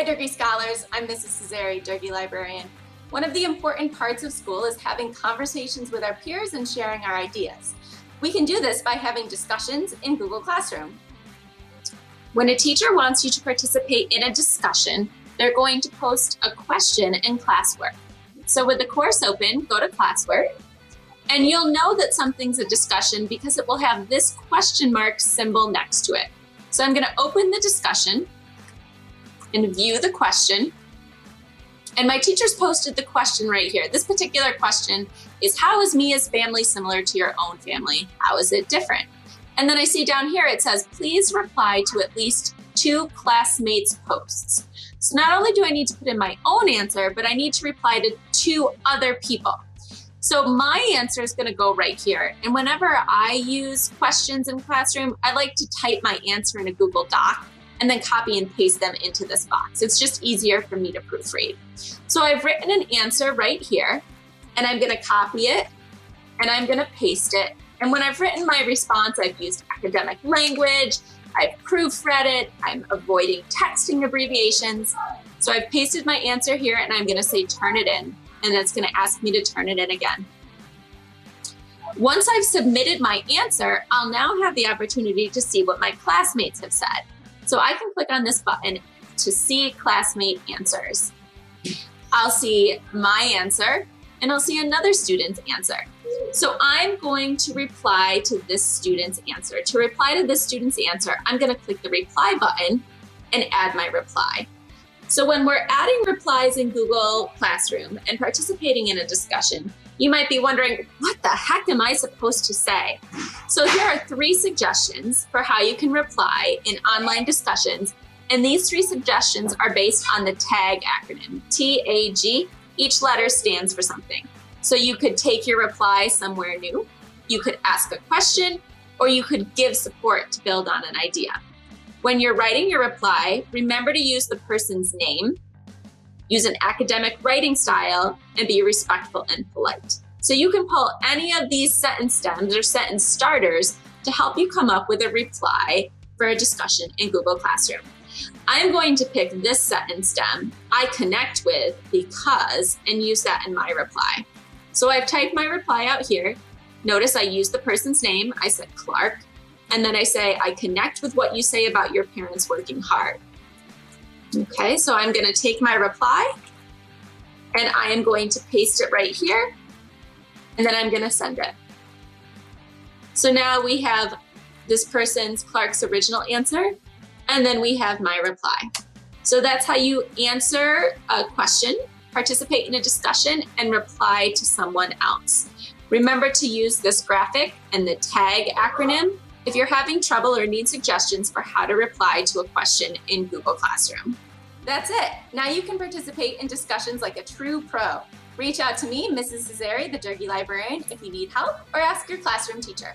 Hi Durkee Scholars, I'm Mrs. Cesare, Durkee Librarian. One of the important parts of school is having conversations with our peers and sharing our ideas. We can do this by having discussions in Google Classroom. When a teacher wants you to participate in a discussion, they're going to post a question in classwork. So with the course open, go to classwork, and you'll know that something's a discussion because it will have this question mark symbol next to it. So I'm going to open the discussion and view the question. And my teacher's posted the question right here. This particular question is, how is Mia's family similar to your own family? How is it different? And then I see down here, it says, please reply to at least 2 classmates' posts. So not only do I need to put in my own answer, but I need to reply to 2 other people. So my answer is going to go right here. And whenever I use questions in Classroom, I like to type my answer in a Google Doc and then copy and paste them into this box. It's just easier for me to proofread. So I've written an answer right here, and I'm going to copy it, and I'm going to paste it. And when I've written my response, I've used academic language, I've proofread it, I'm avoiding texting abbreviations. So I've pasted my answer here, and I'm going to say turn it in, and it's going to ask me to turn it in again. Once I've submitted my answer, I'll now have the opportunity to see what my classmates have said. So I can click on this button to see classmate answers. I'll see my answer, and I'll see another student's answer. So I'm going to reply to this student's answer. To reply to this student's answer, I'm going to click the reply button and add my reply. So when we're adding replies in Google Classroom and participating in a discussion, you might be wondering, what the heck am I supposed to say? So here are 3 suggestions for how you can reply in online discussions. And these 3 suggestions are based on the TAG acronym, T-A-G. Each letter stands for something. So you could take your reply somewhere new, you could ask a question, or you could give support to build on an idea. When you're writing your reply, remember to use the person's name, use an academic writing style, and be respectful and polite. So you can pull any of these sentence stems or sentence starters to help you come up with a reply for a discussion in Google Classroom. I'm going to pick this sentence stem, I connect with because, and use that in my reply. So I've typed my reply out here. Notice I used the person's name, I said Clark, and then I say, I connect with what you say about your parents working hard. Okay, so I'm going to take my reply and I am going to paste it right here, and then I'm going to send it. So now we have this person's, Clark's original answer, and then we have my reply. So that's how you answer a question, participate in a discussion, and reply to someone else. Remember to use this graphic and the TAG acronym if you're having trouble or need suggestions for how to reply to a question in Google Classroom. That's it. Now you can participate in discussions like a true pro. Reach out to me, Mrs. Cesare, the Durkee Librarian, if you need help, or ask your classroom teacher.